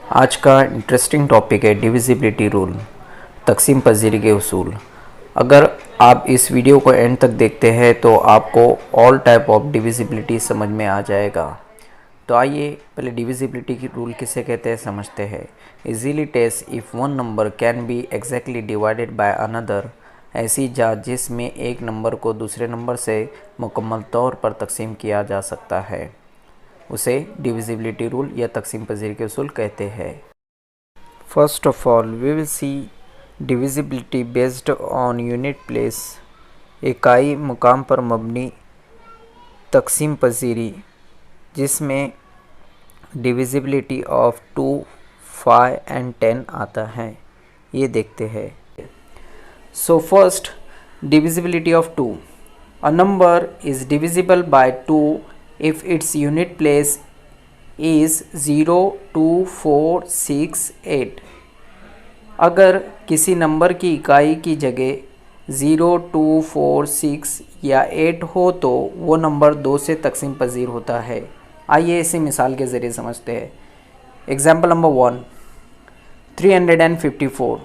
आज का interesting topic है डिविजिबिलिटी रूल, तकसीम पजीरी के उसूल। अगर आप इस वीडियो को एंड तक देखते हैं तो आपको ऑल टाइप ऑफ डिविजिबिलिटी समझ में आ जाएगा। तो आइए पहले डिविजिबिलिटी की रूल किसे कहते हैं समझते हैं। Easily test if one number can be exactly divided by another, ऐसी जांच जिसमें एक नंबर को दूसरे नंबर से मुकम्मल तौर पर तकसीम किया जा सकता है, उसे डिविजिबिलिटी रूल या तकसीम पजीरी के उसूल कहते हैं। First of all we will see divisibility based on unit place, इकाई मुकाम पर मबनी तकसीम पजीरी, जिसमें डिविजिबिलिटी ऑफ 2, 5 एंड 10 आता है। ये देखते हैं। So first, divisibility of 2। A number is divisible by 2 if its unit place is 0, 2, 4, 6, 8। अगर किसी नंबर की इकाई की जगह 0, 2, 4, 6 या 8 हो तो वो नंबर 2 से तकसीम पजीर होता है। आइए इसे मिसाल के ज़रिए समझते हैं। Example number 1, 354।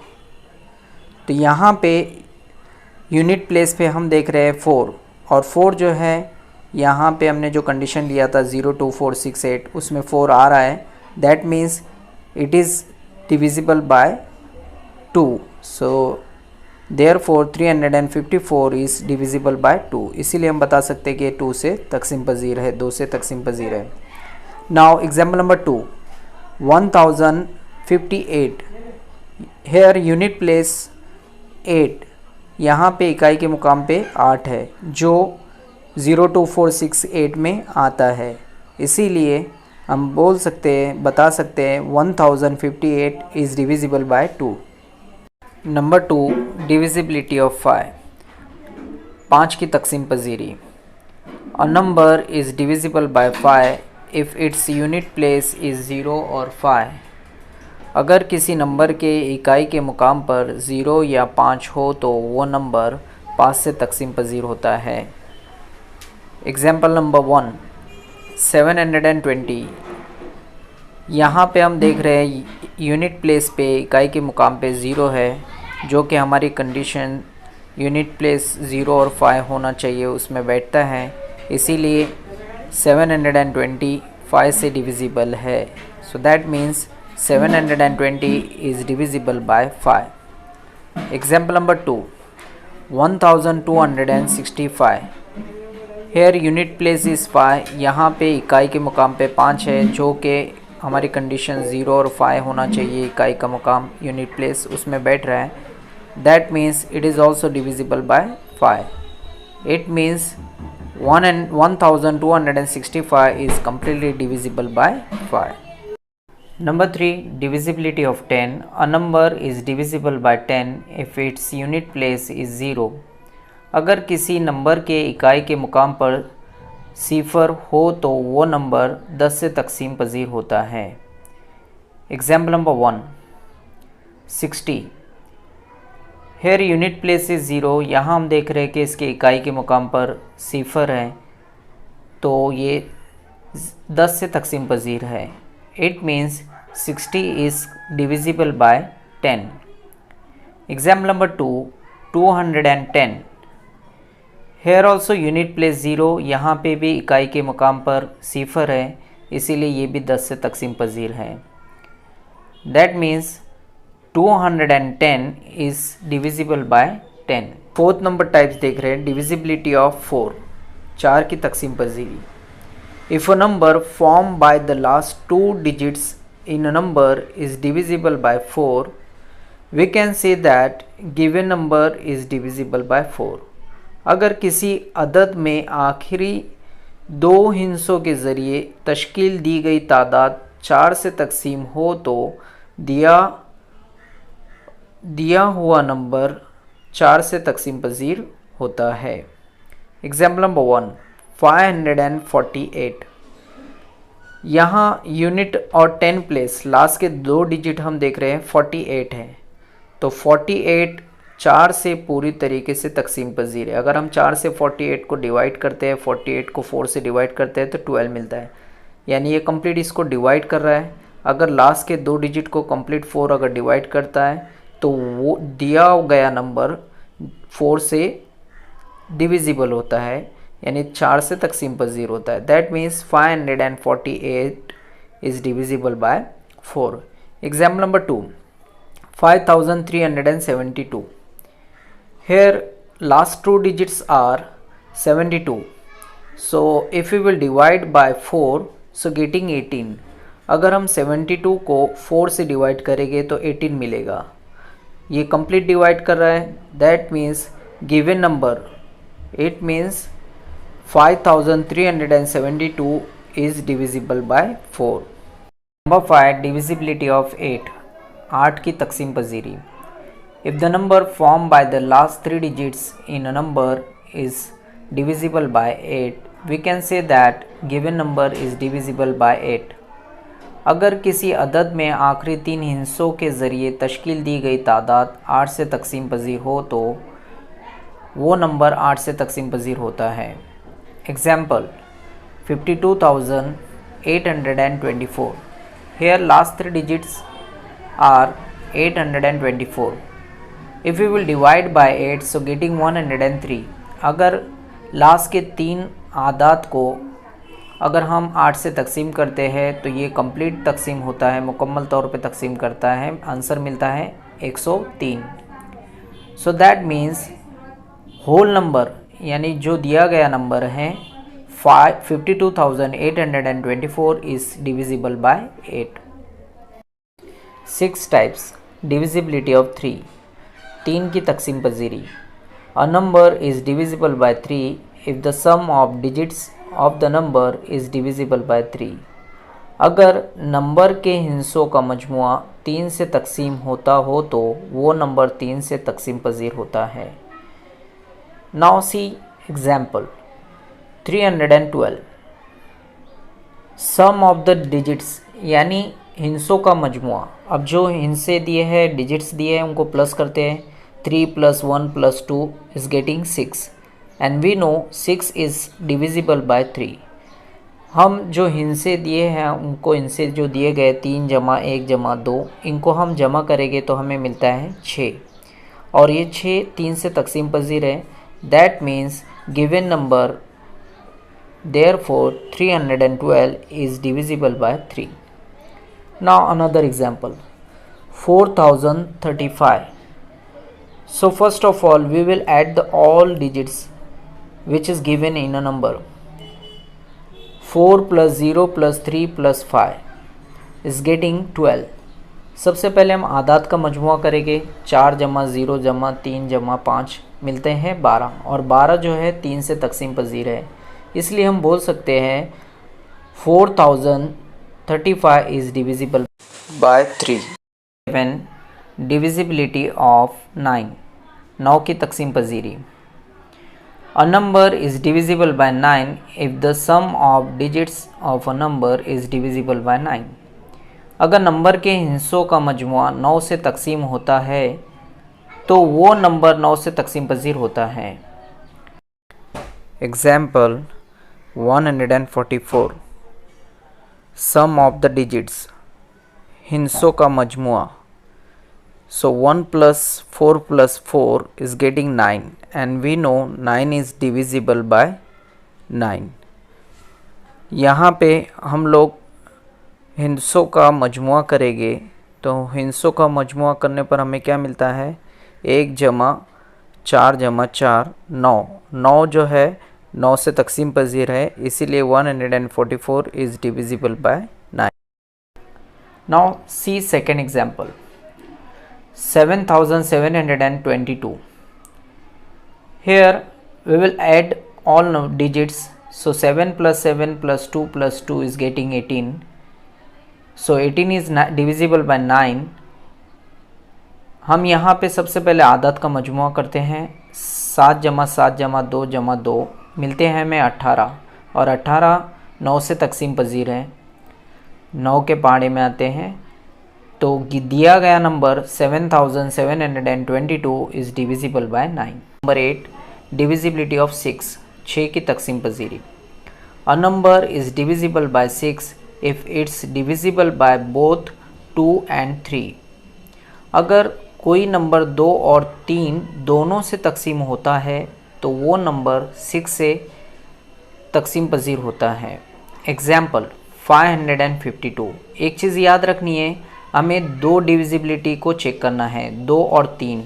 तो यहाँ पे यूनिट प्लेस पे हम देख रहे हैं 4, और 4 जो है यहाँ पे हमने जो कंडीशन लिया था 0, 2, 4, 6, 8, उसमें 4 आ रहा है। That means it is divisible by 2। So therefore 354 is divisible by 2। इसीलिए हम बता सकते हैं कि 2 से तकसीम पजीर है, 2 से तकसीम पजीर है। Now example number 2, 1058। Here unit place 8, यहाँ पे इकाई के मुकाम पे 8 है, जो 0, 2, 4, 6, 8 में आता है। इसीलिए हम बता सकते हैं 1058 is divisible by 2। Number 2, divisibility of 5, 5 की तकसीम पजीरी। A number is divisible by 5 if it's unit place is 0 और 5। अगर किसी नंबर के इकाई के मुकाम पर 0 या 5 हो तो वो नंबर 5 से तकसीम पजीर होता है। Example number 1, 720। यहाँ पे हम देख रहे हैं यूनिट प्लेस पे इकाई के मुकाम पे 0 है, जो कि हमारी कंडीशन यूनिट प्लेस 0 और 5 होना चाहिए उसमें बैठता है। इसीलिए 720 5 से डिविजिबल है। So that means 720 is divisible by 5। Example number 2, 1265। Here unit place is 5। यहाँ पे इकाई के मुकाम पे 5 है, जो कि हमारी कंडीशन 0 और 5 होना चाहिए। इकाई का मुकाम यूनिट प्लेस उसमें बैठ रहा है। That means it is also divisible by 5। It means 1265 is completely divisible by 5। Number 3, divisibility of 10। A number is divisible by 10 if it's unit place is 0। अगर किसी नंबर के इकाई के मुकाम पर 0 हो तो वो नंबर 10 से तकसीम पजीर होता है। Example number 1, 60। Here unit place is 0। यहाँ हम देख रहे हैं कि इसके इकाई के मुकाम पर 0 है, तो ये 10 से तकसीम पजीर है। It means 60 is divisible by 10। Example number 2, 210। Here also unit place 0। यहाँ पे भी इकाई के मुकाम पर 0 है, इसीलिए ये भी 10 से तकसीम पजीर है। That means 210 is divisible by 10। Fourth number types देख रहे हैं, डिविजिबिलिटी ऑफ 4, 4 की तकसीम पजीरी। If a number form by the last 2 digits in a number is divisible by 4, we can say that given number is divisible by 4। अगर किसी अदद में आखिरी 2 हिस्सों के ज़रिए तश्कील दी गई तादाद 4 से तकसीम हो तो दिया हुआ नंबर 4 से तकसीम पजीर होता है। Example number 1, 548। यहाँ यूनिट और 10 प्लेस लास्ट के 2 डिजिट हम देख रहे हैं 48 है, तो 48 4 से पूरी तरीके से तकसीम पजीर है। अगर हम 4 से 48 को डिवाइड करते हैं, 48 को 4 से डिवाइड करते हैं तो 12 मिलता है, यानी ये कंप्लीट इसको डिवाइड कर रहा है। अगर लास्ट के 2 डिजिट को कंप्लीट 4 अगर डिवाइड करता है तो वो दिया गया नंबर 4 से डिविजिबल होता है, यानी 4 से तकसीम पजीर होता है। That means 548 is divisible by 4। Example number 2, 5372। Here last 2 digits are 72. So if we will divide by 4, so getting 18. अगर हम 72 को 4 से डिवाइड करेंगे तो 18 मिलेगा। ये कंप्लीट डिवाइड कर रहा है। That means given number, it means 5372 is divisible by 4। Number 5, divisibility of 8, 8 की तकसीम पजीरी। If the number formed by the last 3 digits in a number is divisible by 8, we can say that given number is divisible by 8. अगर किसी अदद में आखिरी 3 हिस्सों के ज़रिए तश्कील दी गई तादाद 8 से तकसीम पजीर हो तो वो नंबर 8 से तकसीम पजीर होता है। Example 52,824। Here last 3 digits are 824. If we will divide by 8, so getting 103. अगर लास्ट के 3 आदाद को अगर हम 8 से तकसीम करते हैं तो ये कंप्लीट तकसीम होता है, मुकम्मल तौर पे तकसीम करता है, आंसर मिलता है 103। So that means whole number यानी जो दिया गया नंबर है 52,824 is divisible by 8। 6 types divisibility of 3, 3 की तकसीम पजीरी। A number is divisible by 3 if the sum of digits of the number is divisible by 3। अगर नंबर के हिस्सों का मजमुआ 3 से तकसीम होता हो तो वो नंबर 3 से तकसीम पजीर होता है। Now see example 312। Sum of the digits यानी हिस्सों का मजमुआ। अब जो हिस्से दिए हैं, डिजिट्स दिए हैं, उनको प्लस करते हैं। 3 + 1 + 2 is getting 6 and we know 6 is divisible by 3। हम जो हिस्से दिए हैं उनको हिस्से जो दिए गए 3 + 1 + 2 इनको हम जमा करेंगे तो हमें मिलता है 6 और ये 6 3 से तकसीम पजीर है। That means given number therefore 312 is divisible by 3. Now another example 4035. So first of all we will add the all digits which is given in a number 4 + 0 + 3 + 5 is getting 12. सबसे पहले हम आदाद का मजमुआ करेंगे। 4 + 0 + 3 + 5 मिलते हैं 12 और 12 जो है 3 से तकसीम पजीर है, इसलिए हम बोल सकते हैं 4035 is divisible by 3। 7 divisibility of 9, 9 की तकसीम पजीरी। A number is divisible by 9 if the sum of digits of a number is divisible by 9। अगर नंबर के हिस्सों का मजमुआ 9 से तकसीम होता है तो वो नंबर 9 से तकसीम पजीर होता है। Example 144। Sum of the digits हिस्सों का मजमुआ। So 1 + 4 + 4 is getting 9 and we know 9 is divisible by 9। यहाँ पे हम लोग हिस्सों का मजमुआ करेंगे तो हिस्सों का मजमुआ करने पर हमें क्या मिलता है 1 + 4 + 4 9। 9 जो है 9 से तकसीम पजीर है, इसीलिए 144 is divisible by 9। Now see second example 7722। Here we will add all digits, so 7 + 7 + 2 + 2 is getting 18. So 18 is divisible by 9. हम यहाँ पे सबसे पहले आदाद का मजमुआ करते हैं। 7 + 7 + 2 + 2 मिलते हैं हमें 18 और 18 9 से तकसीम पजीर है। 9 के पाड़े में आते हैं तो दिया गया number 7722 is divisible by 9। Number 8 divisibility of 6, 6 की तकसीम पजीरी। A number is divisible by 6 if it's divisible by both 2 and 3। अगर कोई नंबर 2 और 3 दोनों से तकसीम होता है तो वो नंबर 6 से तकसीम पजीर होता है। एग्जाम्पल 552। एक चीज़ याद रखनी है, हमें दो डिविजिबिलिटी को चेक करना है, 2 और 3।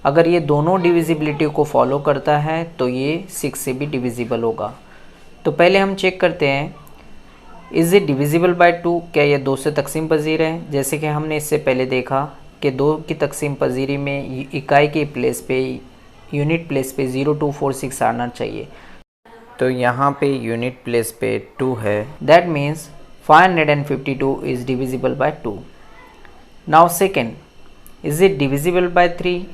अगर ये दोनों डिविजिबिलिटी को फॉलो करता है तो ये 6 से भी डिविजिबल होगा। तो पहले हम चेक करते हैं, इज़ इट डिविजिबल बाय 2, क्या ये 2 से तकसीम पजीर है। जैसे कि हमने इससे पहले देखा कि 2 की तकसीम पजीरी में इकाई के प्लेस पे, यूनिट प्लेस पे 0246 आना चाहिए। तो यहाँ पे यूनिट प्लेस पे 2 है, that means 552 is divisible by 2। Now second, is it divisible by 3,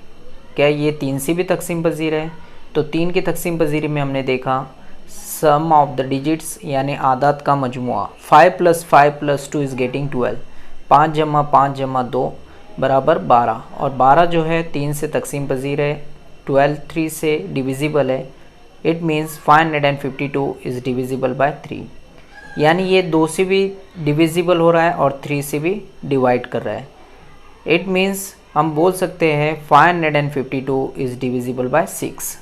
क्या ये 3 से भी तकसीम पजीर है। तो 3 की तकसीम पजीरी में हमने देखा सम ऑफ द डिजिट्स यानी आदाद का मजमुआ, 5 + 5 + 2 इज़ गेटिंग 12, 5 जमा 5 जमा 2 बराबर 12, और 12 जो है 3 से तकसीम पजीर है, 12 3 से डिविजिबल है। It means 552 is divisible by 3, यानी ये 2 से भी डिविजिबल हो रहा है और 3 से भी डिवाइड कर रहा है। इट मीन्स हम बोल सकते हैं 552 इज़ डिविजिबल बाय 6।